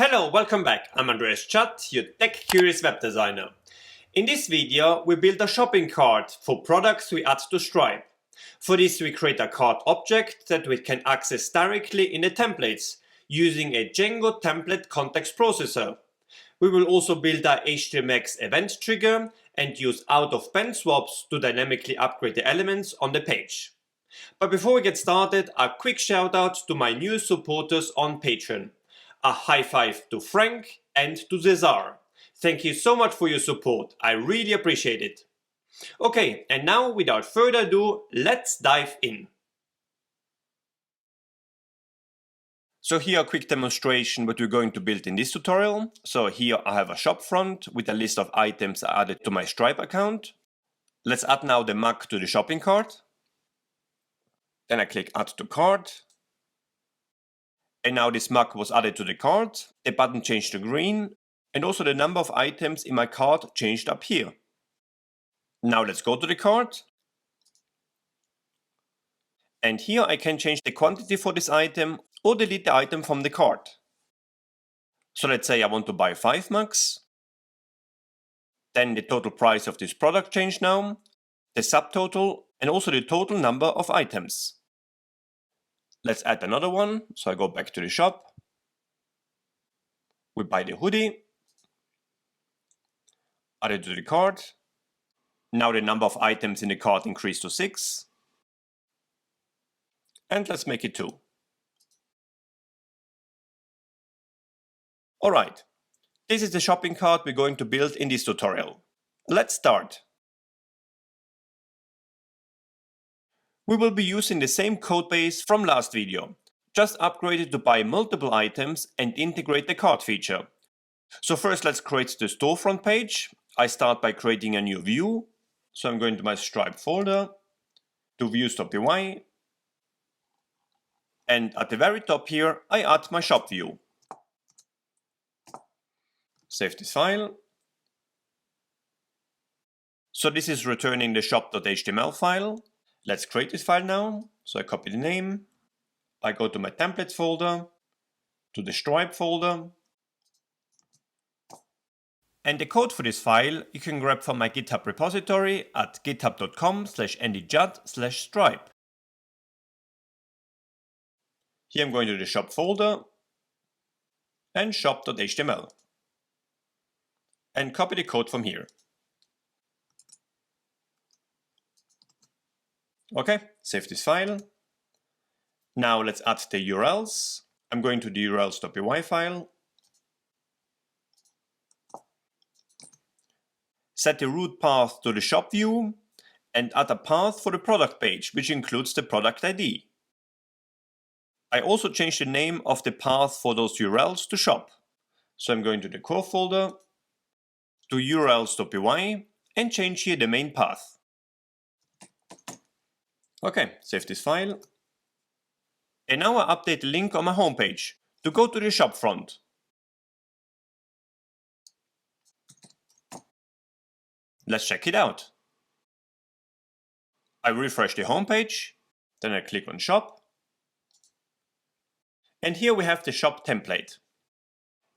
Hello, welcome back. I'm Andreas, your tech-curious web designer. In this video, we build a shopping cart for products we add to Stripe. For this, we create a cart object that we can access directly in the templates using a Django template context processor. We will also build a Htmx event trigger and use out-of-band swaps to dynamically upgrade the elements on the page. But before we get started, a quick shout out to my new supporters on Patreon. A high five to Frank and to Cesar. Thank you so much for your support, I really appreciate it. Okay, and now without further ado, let's dive in. So here a quick demonstration what we're going to build in this tutorial. So here I have a shop front with a list of items added to my Stripe account. Let's add now the mug to the shopping cart. Then I click Add to Cart. And now this mug was added to the cart, the button changed to green, and also the number of items in my cart changed up here. Now let's go to the cart. And here I can change the quantity for this item or delete the item from the cart. So let's say I want to buy 5 mugs. Then the total price of this product changed now, the subtotal, and also the total number of items. Let's add another one, so I go back to the shop. We buy the hoodie. Add it to the cart. Now the number of items in the cart increased to 6. And let's make it 2. Alright, this is the shopping cart we're going to build in this tutorial. Let's start. We will be using the same codebase from last video, just upgraded to buy multiple items and integrate the cart feature. So first let's create the storefront page. I start by creating a new view. So I'm going to my Stripe folder, to views.py, and at the very top here I add my shop view. Save this file. So this is returning the shop.html file. Let's create this file now. So I copy the name, I go to my templates folder, to the Stripe folder, and the code for this file you can grab from my GitHub repository at github.com/andyjudd/stripe. Here I'm going to the shop folder and shop.html and copy the code from here. Okay, save this file. Now let's add the URLs. I'm going to the urls.py file. Set the root path to the shop view and add a path for the product page, which includes the product ID. I also changed the name of the path for those URLs to shop. So I'm going to the core folder, to urls.py, and change here the main path. Okay, save this file. And now I update the link on my homepage to go to the shop front. Let's check it out. I refresh the homepage, then I click on shop. And here we have the shop template.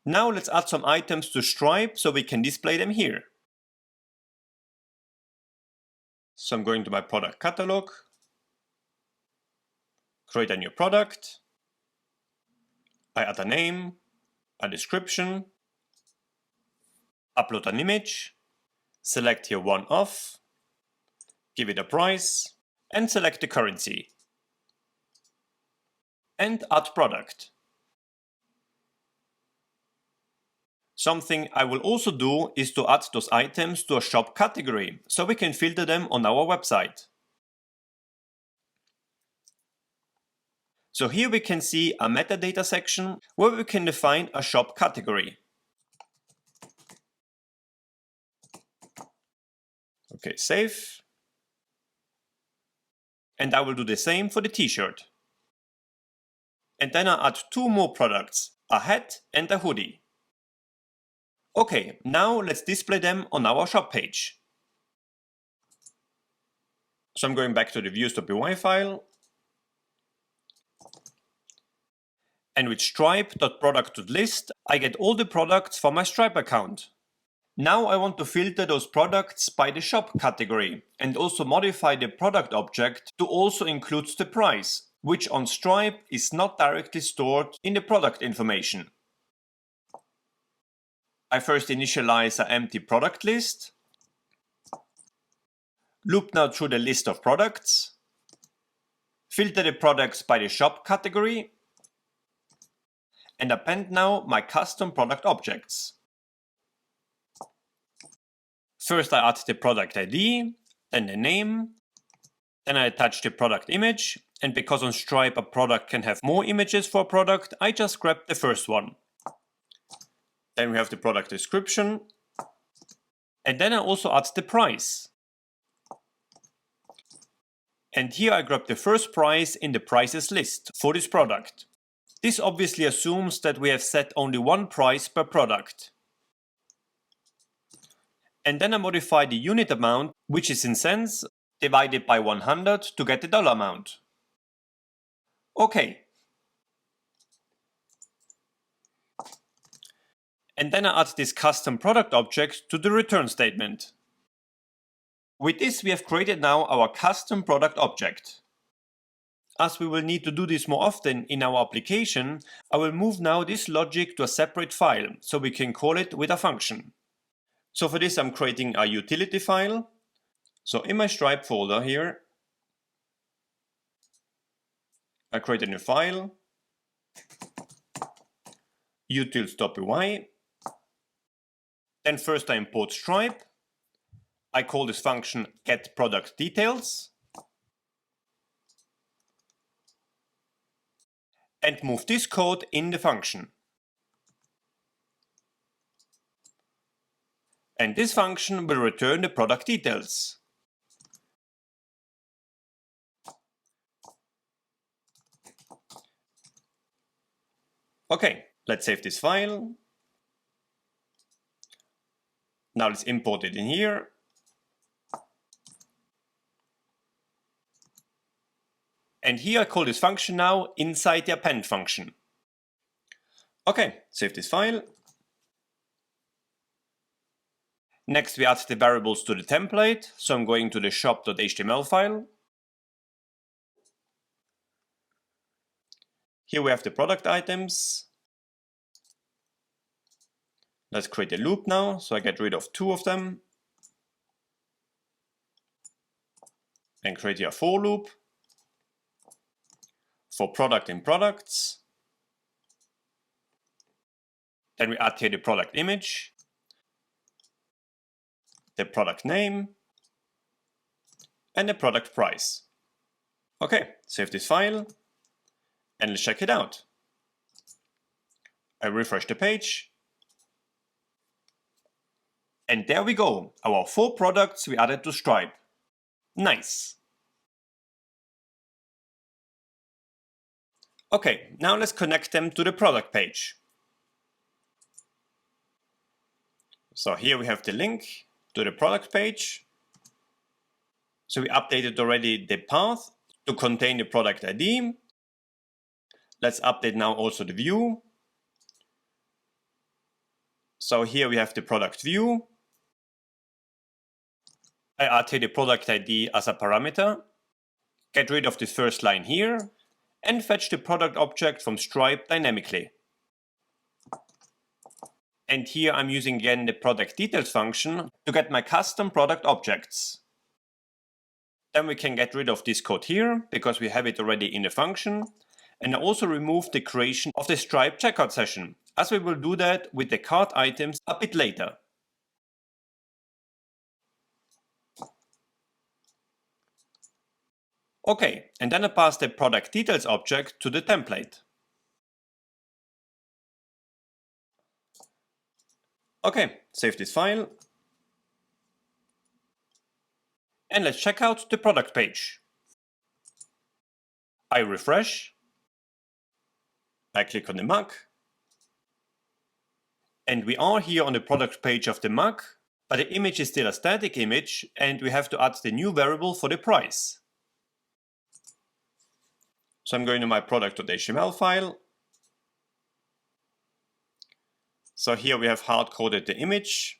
Now let's add some items to Stripe so we can display them here. So I'm going to my product catalog. Create a new product. I add a name, a description, upload an image, select here one off, give it a price, and select the currency. And add product. Something I will also do is to add those items to a shop category so we can filter them on our website. So here we can see a metadata section where we can define a shop category. Okay, save. And I will do the same for the t-shirt. And then I add 2 more products, a hat and a hoodie. Okay, now let's display them on our shop page. So I'm going back to the views.py file. And with stripe.product.list, I get all the products for my Stripe account. Now I want to filter those products by the shop category and also modify the product object to also include the price, which on Stripe is not directly stored in the product information. I first initialize an empty product list, loop now through the list of products, filter the products by the shop category, and append now my custom product objects. First I add the product ID, then the name, then I attach the product image, and because on Stripe a product can have more images for a product, I just grab the first one. Then we have the product description, and then I also add the price. And here I grab the first price in the prices list for this product. This obviously assumes that we have set only one price per product. And then I modify the unit amount, which is in cents, divided by 100 to get the dollar amount. Okay. And then I add this custom product object to the return statement. With this we have created now our custom product object. As we will need to do this more often in our application, I will move now this logic to a separate file, so we can call it with a function. So for this I'm creating a utility file. So in my Stripe folder here, I create a new file, utils.py. Then first I import Stripe. I call this function getProductDetails. And move this code in the function. And this function will return the product details. Okay, let's save this file. Now let's import it in here. And here I call this function now inside the append function. Okay, save this file. Next we add the variables to the template, so I'm going to the shop.html file. Here we have the product items. Let's create a loop now, so I get rid of 2 of them. And create here a for loop. For product in products. Then we add here the product image, the product name, and the product price. Okay, save this file, and let's check it out. I refresh the page, and there we go, our 4 products we added to Stripe. Nice! Okay, now let's connect them to the product page. So here we have the link to the product page. So we updated already the path to contain the product ID. Let's update now also the view. So here we have the product view. I add here the product ID as a parameter. Get rid of this first line here. And fetch the product object from Stripe dynamically. And here I'm using again the product details function to get my custom product objects. Then we can get rid of this code here, because we have it already in the function. And I also remove the creation of the Stripe checkout session, as we will do that with the cart items a bit later. Okay, and then I pass the product details object to the template. Okay, save this file. And let's check out the product page. I refresh. I click on the mug. And we are here on the product page of the mug, but the image is still a static image, and we have to add the new variable for the price. So I'm going to my product.html file. So here we have hard-coded the image.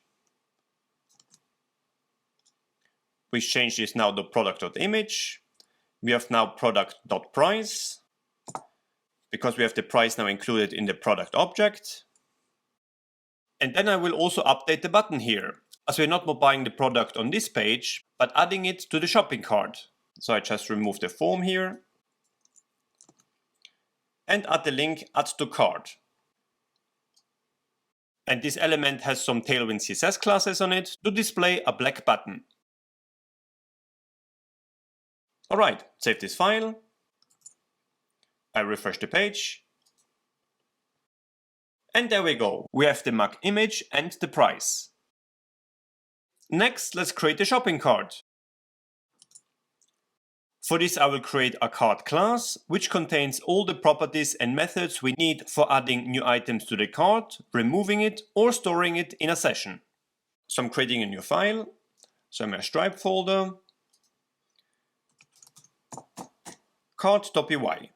We change this now to product.image. We have now product.price, because we have the price now included in the product object. And then I will also update the button here, as we're not more buying the product on this page, but adding it to the shopping cart. So I just remove the form here and add the link add to cart. And this element has some Tailwind CSS classes on it to display a black button. Alright, save this file. I refresh the page. And there we go. We have the MAC image and the price. Next, let's create a shopping cart. For this, I will create a cart class, which contains all the properties and methods we need for adding new items to the cart, removing it, or storing it in a session. So I'm creating a new file. So I'm in a Stripe folder. Cart.py.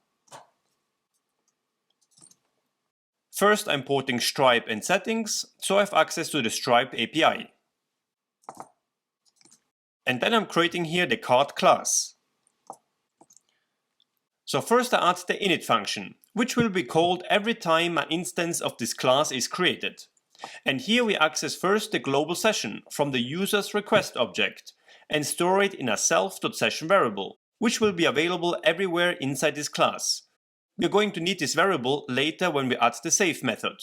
First, I'm porting Stripe and settings, so I have access to the Stripe API. And then I'm creating here the cart class. So first I add the init function, which will be called every time an instance of this class is created. And here we access first the global session from the user's request object and store it in a self.session variable, which will be available everywhere inside this class. We're going to need this variable later when we add the save method.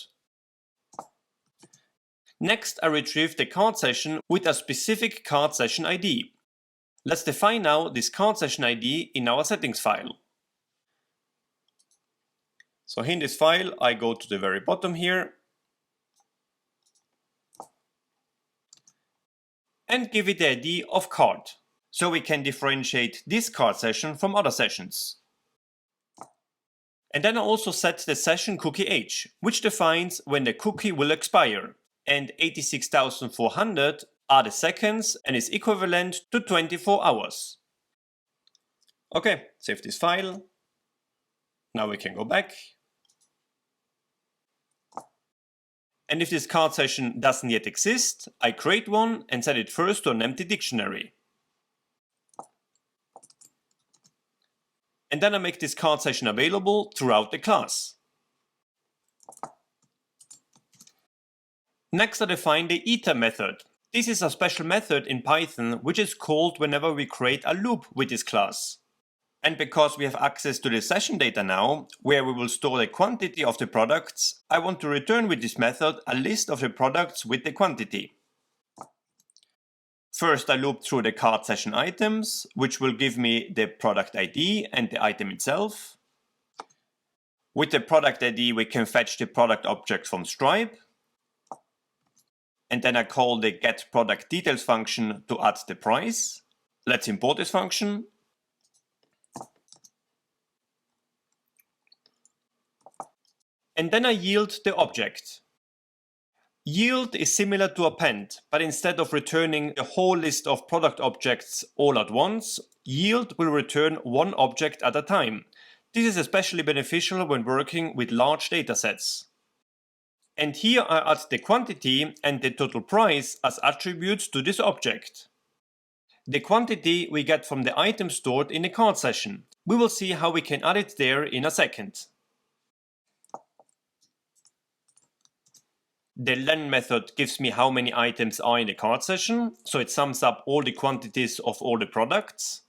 Next, I retrieve the cart session with a specific cart session ID. Let's define now this cart session ID in our settings file. So in this file, I go to the very bottom here and give it the ID of cart, so we can differentiate this cart session from other sessions. And then I also set the session cookie age, which defines when the cookie will expire. And 86,400 are the seconds and is equivalent to 24 hours. Okay, save this file. Now we can go back. And if this cart session doesn't yet exist, I create one and set it first to an empty dictionary. And then I make this cart session available throughout the class. Next, I define the iter method. This is a special method in Python which is called whenever we create a loop with this class. And because we have access to the session data now, where we will store the quantity of the products, I want to return with this method a list of the products with the quantity. First, I loop through the cart session items, which will give me the product ID and the item itself. With the product ID, we can fetch the product object from Stripe. And then I call the getProductDetails function to add the price. Let's import this function. And then I yield the object. Yield is similar to append, but instead of returning the whole list of product objects all at once, yield will return one object at a time. This is especially beneficial when working with large datasets. And here I add the quantity and the total price as attributes to this object. The quantity we get from the item stored in the cart session. We will see how we can add it there in a second. The len method gives me how many items are in the cart session, so it sums up all the quantities of all the products.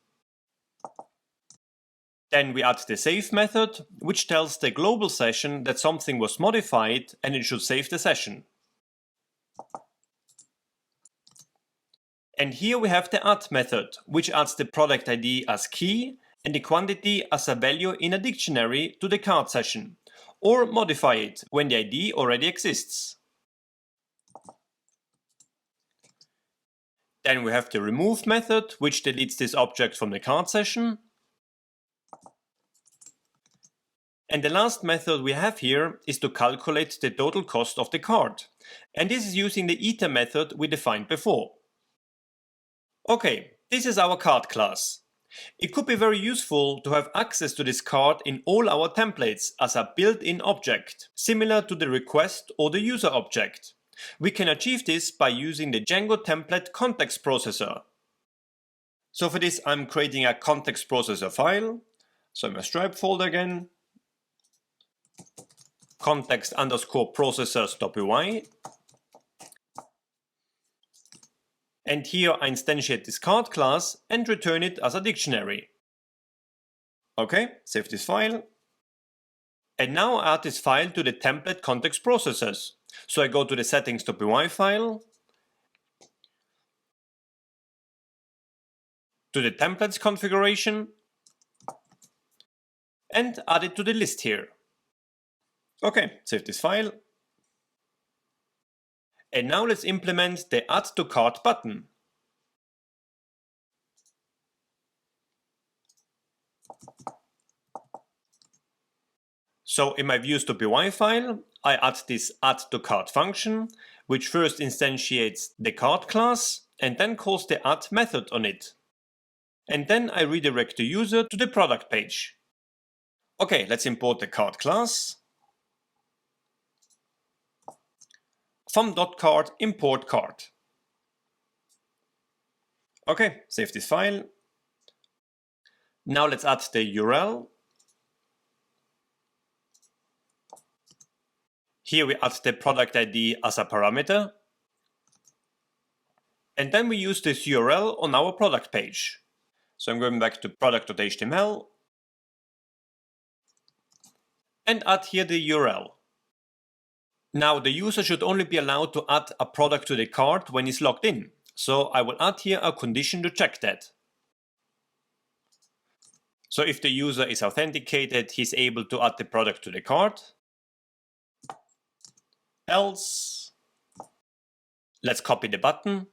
Then we add the save method, which tells the global session that something was modified and it should save the session. And here we have the add method, which adds the product ID as key and the quantity as a value in a dictionary to the cart session, or modify it when the ID already exists. Then we have the remove method, which deletes this object from the cart session. And the last method we have here is to calculate the total cost of the cart. And this is using the iter method we defined before. Okay, this is our cart class. It could be very useful to have access to this card in all our templates as a built-in object, similar to the request or the user object. We can achieve this by using the Django template context processor. So for this, I'm creating a context processor file. So in my Stripe folder again, context_processors.py. And here I instantiate this card class and return it as a dictionary. Okay, save this file. And now I add this file to the template context processors. So I go to the settings.py file, to the templates configuration, and add it to the list here. Okay, save this file. And now let's implement the Add to Cart button. So in my views.py file, I add this Add to Cart function, which first instantiates the cart class and then calls the add method on it. And then I redirect the user to the product page. Okay, let's import the cart class. From .cart import cart. Okay, save this file. Now let's add the URL. Here we add the product ID as a parameter. And then we use this URL on our product page. So I'm going back to product.html and add here the URL. Now the user should only be allowed to add a product to the cart when he's logged in. So I will add here a condition to check that. So if the user is authenticated, he's able to add the product to the cart. Else, let's copy the button.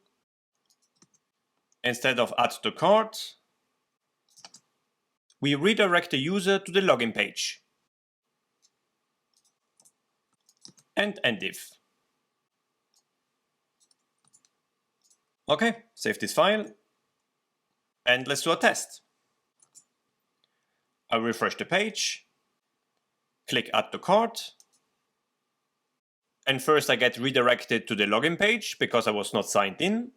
Instead of add to cart, we redirect the user to the login page. And end if. Okay, save this file. And let's do a test. I refresh the page, click Add to Cart. And first I get redirected to the login page because I was not signed in.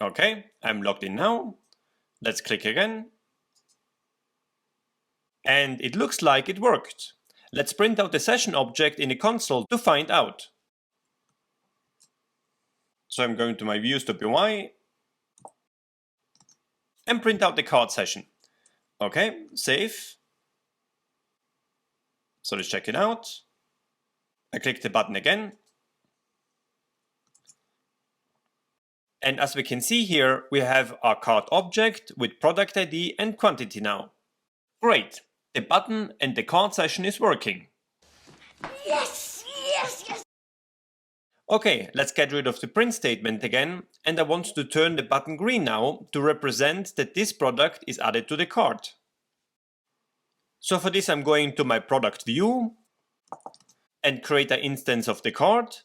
Okay, I'm logged in now. Let's click again. And it looks like it worked. Let's print out the session object in the console to find out. So I'm going to my views.py and print out the card session. Okay, save. So let's check it out. I click the button again. And as we can see here, we have our card object with product ID and quantity now. Great, the button and the card session is working. Yes, yes, yes. Okay, let's get rid of the print statement again, and I want to turn the button green now to represent that this product is added to the cart. So for this I'm going to my product view and create an instance of the cart.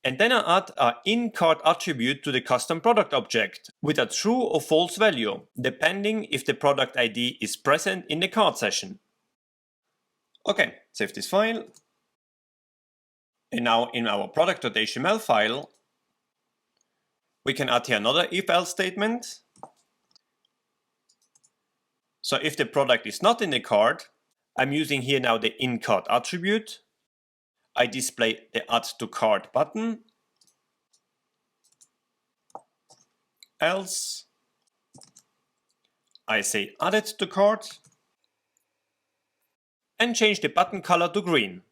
And then I add an in-cart attribute to the custom product object with a true or false value, depending if the product ID is present in the cart session. Okay, save this file. And now in our product.html file, we can add here another if-else statement. So if the product is not in the cart, I'm using here now the in-cart attribute. I display the Add to Cart button. Else, I say Added to Cart and change the button color to green.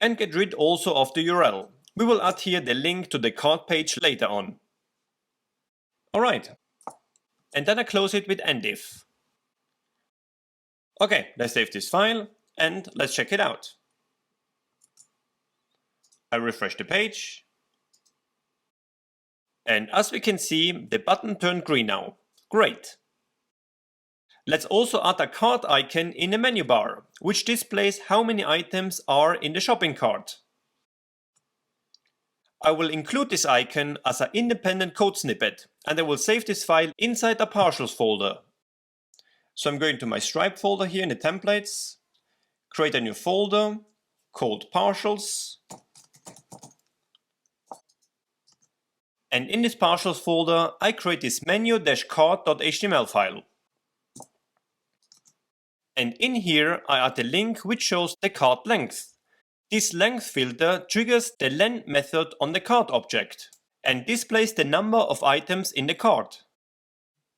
And get rid also of the URL. We will add here the link to the cart page later on. Alright, and then I close it with end if. Okay, let's save this file and let's check it out. I refresh the page. And as we can see, the button turned green now. Great. Let's also add a cart icon in the menu bar, which displays how many items are in the shopping cart. I will include this icon as an independent code snippet, and I will save this file inside the partials folder. So I'm going to my Stripe folder here in the templates, create a new folder called partials. And in this partials folder, I create this menu-card.html file. And in here, I add a link which shows the card length. This length filter triggers the len method on the card object and displays the number of items in the card.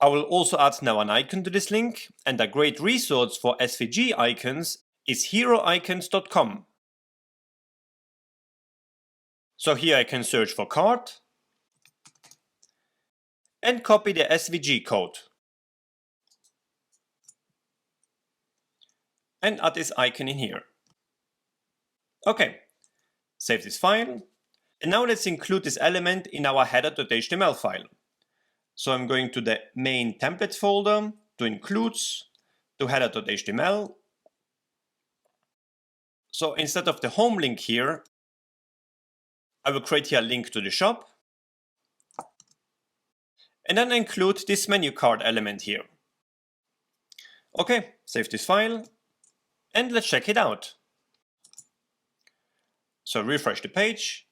I will also add now an icon to this link, and a great resource for SVG icons is heroicons.com. So here I can search for card and copy the SVG code and add this icon in here. Okay, save this file, and now let's include this element in our header.html file. So I'm going to the main templates folder, to includes, to header.html. So instead of the home link here, I will create here a link to the shop, and then include this menu card element here. Okay, save this file, and let's check it out. So refresh the page,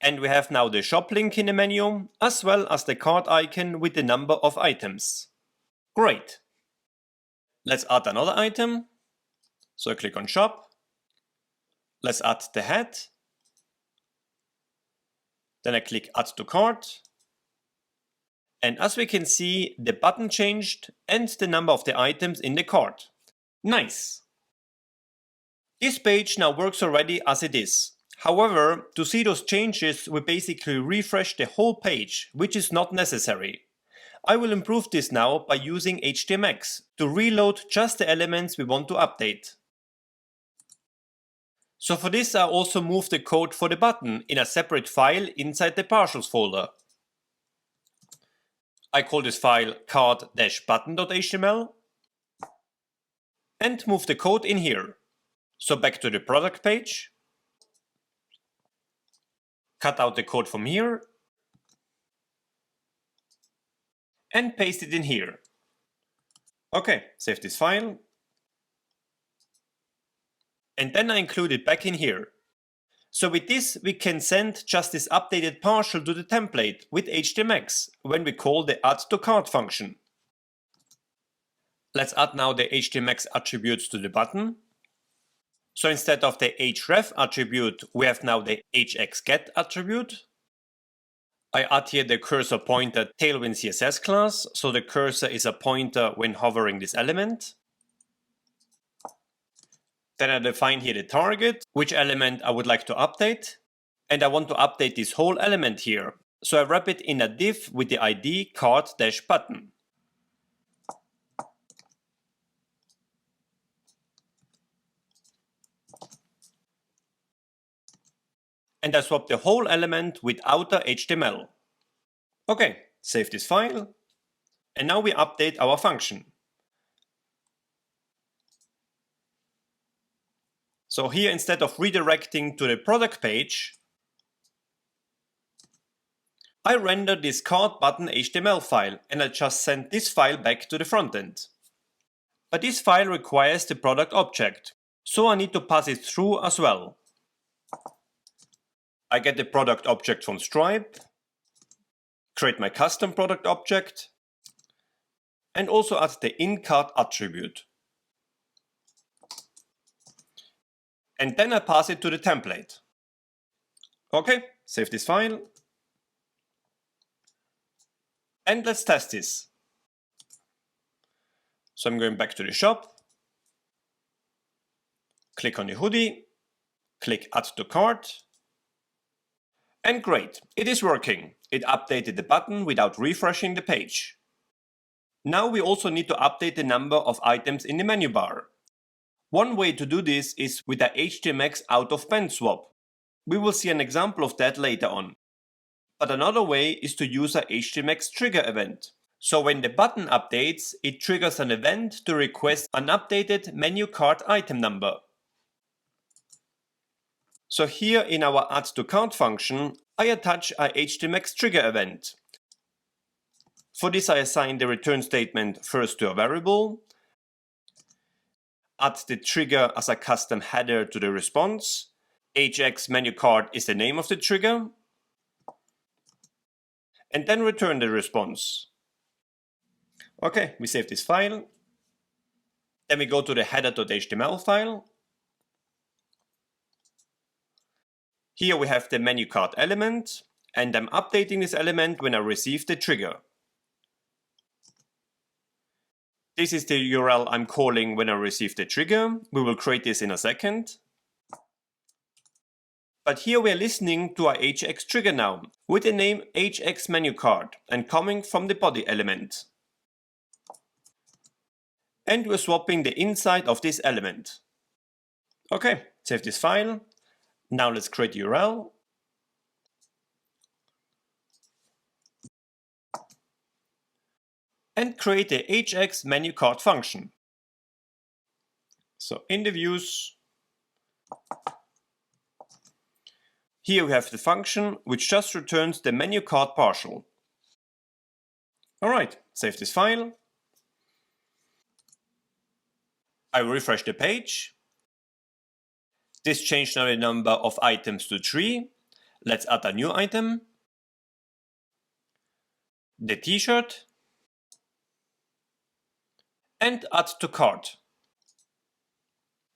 and we have now the shop link in the menu, as well as the card icon with the number of items. Great. Let's add another item. So I click on shop. Let's add the hat. Then I click add to cart. And as we can see, the button changed and the number of the items in the cart. Nice. This page now works already as it is. However, to see those changes, we basically refresh the whole page, which is not necessary. I will improve this now by using Htmx to reload just the elements we want to update. So for this, I also moved the code for the button in a separate file inside the partials folder. I call this file card-button.html and move the code in here. So back to the product page. Cut out the code from here and paste it in here. Okay, save this file. And then I include it back in here. So with this, we can send just this updated partial to the template with Htmx when we call the add to cart function. Let's add now the Htmx attributes to the button. So instead of the href attribute, we have now the hxget attribute. I add here the cursor pointer Tailwind CSS class, so the cursor is a pointer when hovering this element. Then I define here the target, which element I would like to update. And I want to update this whole element here. So I wrap it in a div with the ID card-button. And I swap the whole element with outer HTML. Okay, save this file. And now we update our function. So here, instead of redirecting to the product page, I render this card button HTML file, and I just send this file back to the front end. But this file requires the product object, so I need to pass it through as well. I get the product object from Stripe, create my custom product object, and also add the in-cart attribute. And then I pass it to the template. Okay, save this file. And let's test this. So I'm going back to the shop. Click on the hoodie. Click add to cart. And great, it is working. It updated the button without refreshing the page. Now we also need to update the number of items in the menu bar. One way to do this is with the Htmx out of band swap. We will see an example of that later on. But another way is to use a Htmx trigger event. So when the button updates, it triggers an event to request an updated menu card item number. So here in our add to cart function, I attach a Htmx trigger event. For this I assign the return statement first to a variable, add the trigger as a custom header to the response, HX menu card is the name of the trigger, and then return the response. Okay, we save this file. Then we go to the header.html file. Here we have the menu card element, and I'm updating this element when I receive the trigger. This is the URL I'm calling when I receive the trigger. We will create this in a second. But here we are listening to our HX trigger now, with the name HX menu card and coming from the body element. And we're swapping the inside of this element. Okay, save this file. Now let's create the URL. And create the HX menu card function. So in the views, here we have the function which just returns the menu card partial. Alright, save this file. I refresh the page. This changed now the number of items to 3. Let's add a new item. The t-shirt. And add to cart.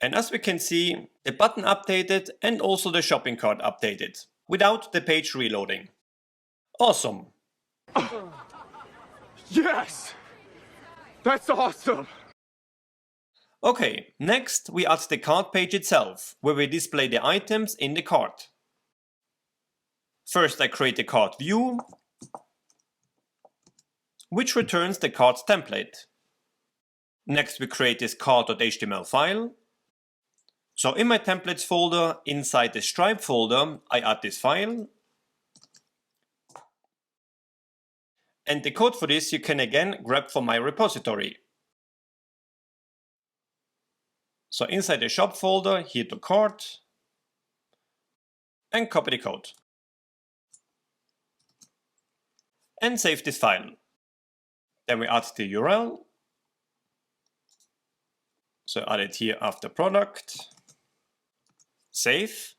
And as we can see, the button updated and also the shopping cart updated, without the page reloading. Awesome! Yes! That's awesome! Okay, next we add the cart page itself, where we display the items in the cart. First I create the cart view, which returns the cart template. Next we create this cart.html file. So in my templates folder, inside the Stripe folder, I add this file. And the code for this you can again grab from my repository. So inside the shop folder, here to cart, and copy the code. And save this file. Then we add the URL. So add it here after product. Save.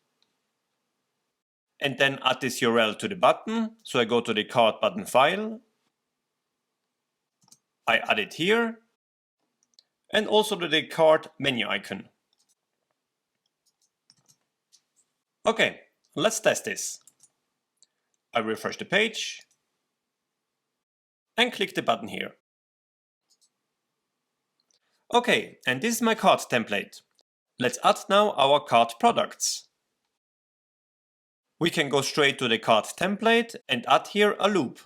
And then add this URL to the button. So I go to the cart button file. I add it here. And also to the cart menu icon. Okay, let's test this. I refresh the page. And click the button here. Okay, and this is my cart template. Let's add now our cart products. We can go straight to the cart template and add here a loop.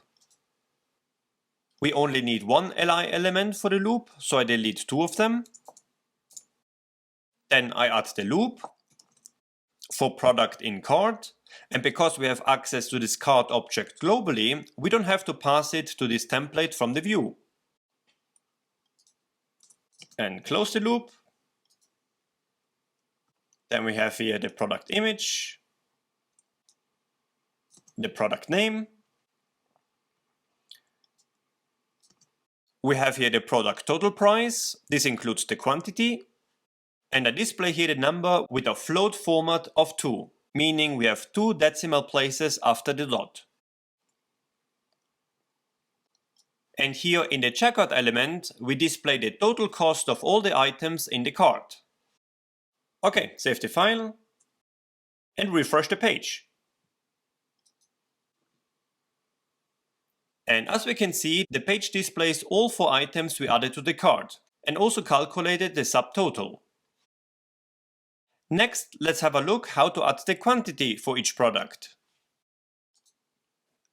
We only need one li element for the loop, so I delete 2 of them. Then I add the loop for product in cart, and because we have access to this cart object globally, we don't have to pass it to this template from the view. And close the loop. Then we have here the product image, the product name. We have here the product total price. This includes the quantity. And I display here the number with a float format of 2, meaning we have 2 decimal places after the dot. And here in the checkout element, we display the total cost of all the items in the cart. Okay, save the file and refresh the page. And as we can see, the page displays all 4 items we added to the cart and also calculated the subtotal. Next, let's have a look how to add the quantity for each product.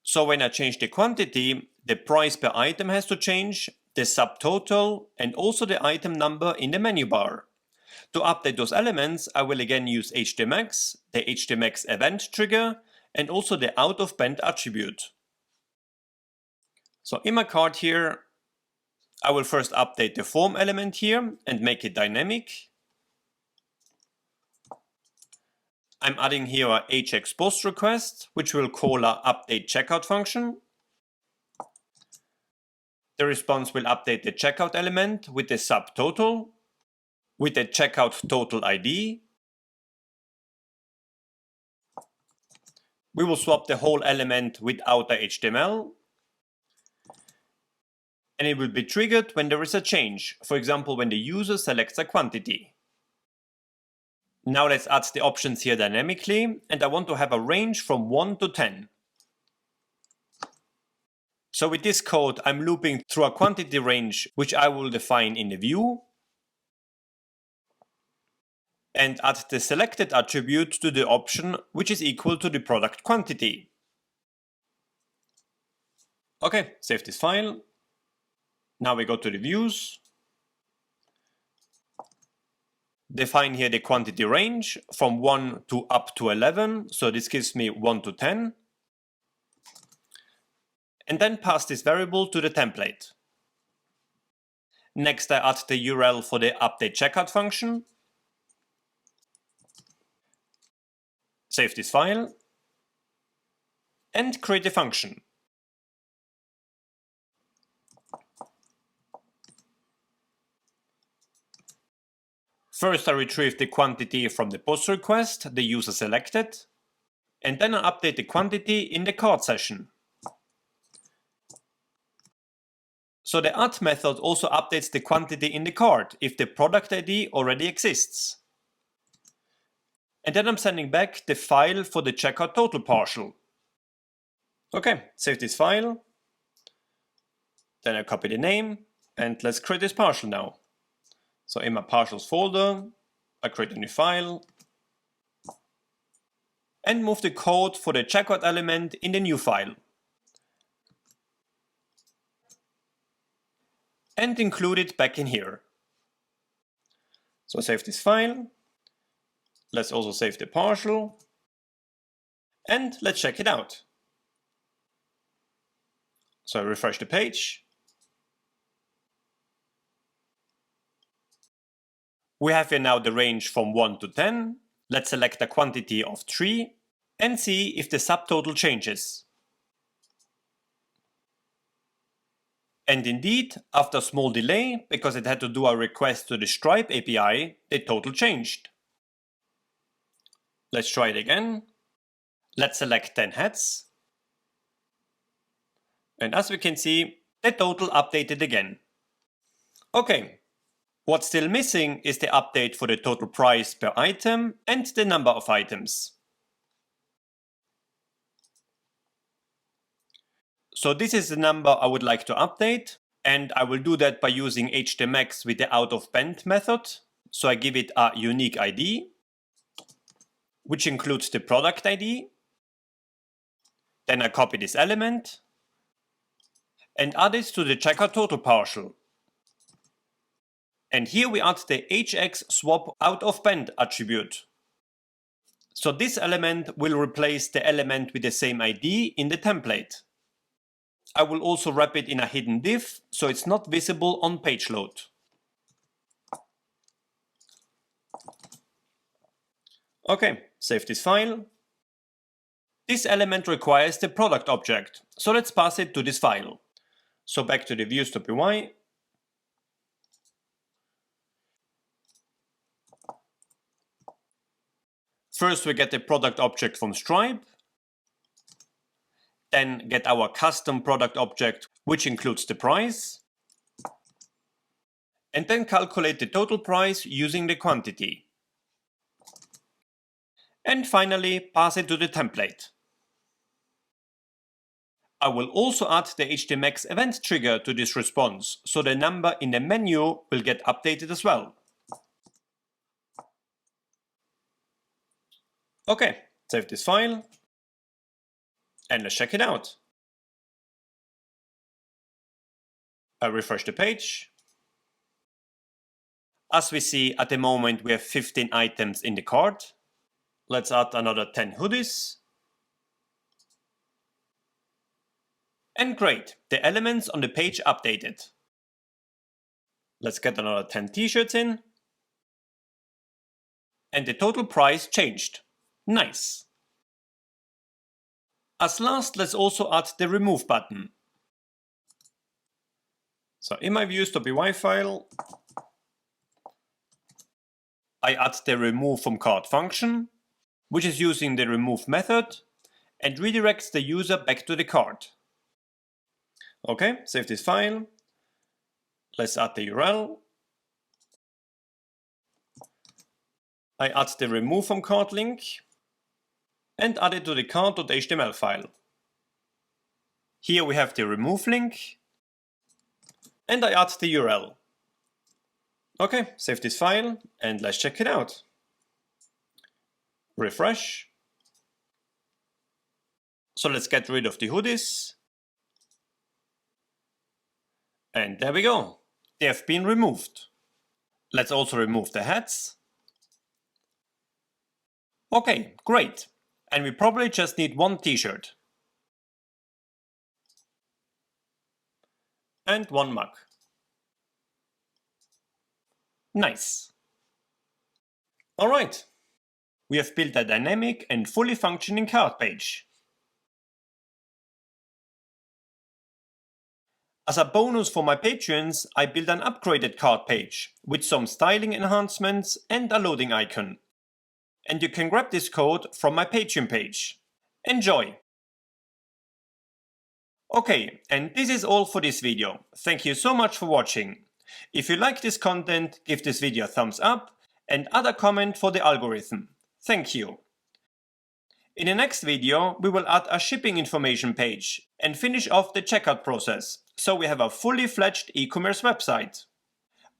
So when I change the quantity, the price per item has to change, the subtotal, and also the item number in the menu bar. To update those elements, I will again use Htmx, the Htmx event trigger, and also the out of band attribute. So in my cart here, I will first update the form element here and make it dynamic. I'm adding here a hx post request, which will call a update checkout function. The response will update the checkout element with the subtotal, with the checkout total ID. We will swap the whole element without the HTML. And it will be triggered when there is a change, for example when the user selects a quantity. Now let's add the options here dynamically, and I want to have a range from 1 to 10. So with this code, I'm looping through a quantity range which I will define in the view, and add the selected attribute to the option which is equal to the product quantity. Okay, save this file. Now we go to the views. Define here the quantity range from 1 to up to 11, so this gives me 1 to 10. And then pass this variable to the template. Next, I add the URL for the update checkout function. Save this file. And create a function. First, I retrieve the quantity from the post request the user selected, and then I update the quantity in the cart session. So the add method also updates the quantity in the cart if the product ID already exists. And then I'm sending back the file for the checkout total partial. Okay, save this file. Then I copy the name, and let's create this partial now. So in my partials folder, I create a new file and move the code for the checkout element in the new file. And include it back in here. So save this file. Let's also save the partial. And let's check it out. So I refresh the page. We have here now the range from 1 to 10. Let's select a quantity of 3 and see if the subtotal changes. And indeed, after a small delay, because it had to do a request to the Stripe API, the total changed. Let's try it again. Let's select 10 hats. And as we can see, the total updated again. Okay. What's still missing is the update for the total price per item and the number of items. So this is the number I would like to update, and I will do that by using Htmx with the out-of-band method. So I give it a unique ID, which includes the product ID. Then I copy this element and add it to the checkout total partial. And here we add the hx swap out of band attribute. So this element will replace the element with the same ID in the template. I will also wrap it in a hidden div, so it's not visible on page load. Okay, save this file. This element requires the product object, so let's pass it to this file. So back to the views.py. First we get the product object from Stripe, then get our custom product object which includes the price, and then calculate the total price using the quantity. And finally pass it to the template. I will also add the Htmx event trigger to this response, so the number in the menu will get updated as well. Okay, save this file and let's check it out. I refresh the page. As we see, at the moment we have 15 items in the cart. Let's add another 10 hoodies. And great, the elements on the page updated. Let's get another 10 t-shirts in. And the total price changed. Nice. As last, let's also add the remove button. So in my views.py file, I add the remove from cart function, which is using the remove method and redirects the user back to the cart. Okay, save this file. Let's add the URL. I add the remove from cart link and add it to the cart.html file. Here we have the remove link and I add the URL. Okay, save this file and let's check it out. Refresh. So let's get rid of the hoodies. And there we go. They have been removed. Let's also remove the hats. Okay, great. And we probably just need one t-shirt. And one mug. Nice. Alright. We have built a dynamic and fully functioning cart page. As a bonus for my patrons, I built an upgraded cart page with some styling enhancements and a loading icon. And you can grab this code from my Patreon page. Enjoy! Okay, and this is all for this video. Thank you so much for watching. If you like this content, give this video a thumbs up and add a comment for the algorithm. Thank you. In the next video, we will add a shipping information page and finish off the checkout process, so we have a fully fledged e-commerce website.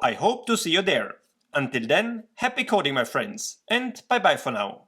I hope to see you there. Until then, happy coding my friends, and bye bye for now.